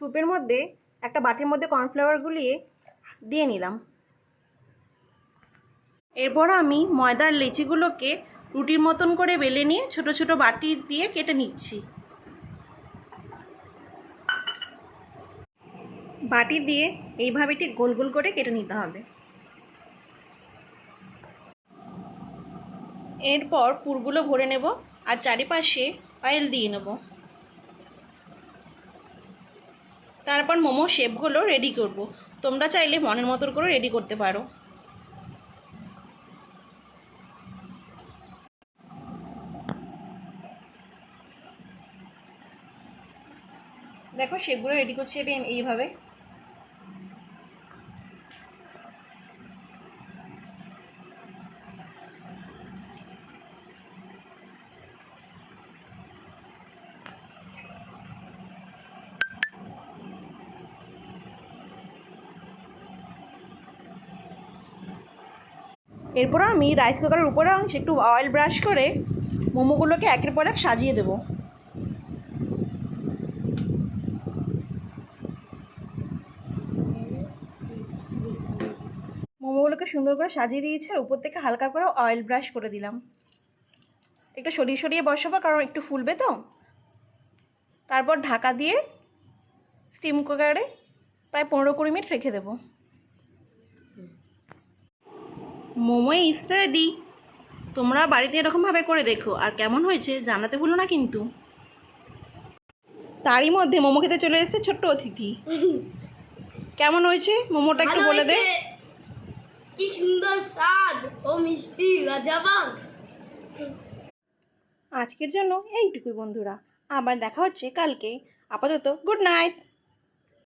স্যুপের মধ্যে একটা বাটির মধ্যে কর্নফ্লাওয়ার গুলিয়ে দিয়ে নিলাম। এরপর আমি ময়দার লেচিগুলোকে রুটির মতন করে বেলে নিয়ে ছোট ছোট বাটি দিয়ে কেটে নিচ্ছি। বাটি দিয়ে এইভাবে ঠিক গোল গোল করে কেটে নিতে হবে। এরপর পুরগুলো ভরে নেব আর চারিপাশে অয়েল দিয়ে নেব। তারপর মোমো শেপগুলো রেডি করব। তোমরা চাইলে মনের মতো করে রেডি করতে পারো। দেখো শেপগুলো রেডি করছি এইভাবে। এরপর আমি রাইস কুকারের উপরে অংশে একটু অয়েল ব্রাশ করে মোমোগুলোকে একের পর এক সাজিয়ে দেব। মোমোগুলোকে সুন্দর করে সাজিয়ে দিয়েছি আর উপর থেকে হালকা করে অয়েল ব্রাশ করে দিলাম। একটু সরিয়ে সরিয়ে বসাবো কারণ একটু ফুলবে তো। তারপর ঢাকা দিয়ে স্টিম কুকারে প্রায় 15-20 মিনিট রেখে দেব। Momo is ready. তোমরা বাড়িতে এরকমভাবে করে দেখো আর কেমন হয়েছে জানাতে ভুলো না কিন্তু। তারই মধ্যে মোমো খেতে চলে এসেছে ছোট্ট অতিথি। কেমন হয়েছে মোমোটা একটু বলে দে। কি সুন্দর স্বাদ ও মিষ্টি লাজবাব। আজকের জন্য এইটুকুই বন্ধুরা, আবার দেখা হচ্ছে কালকে। আপাতত গুড নাইট।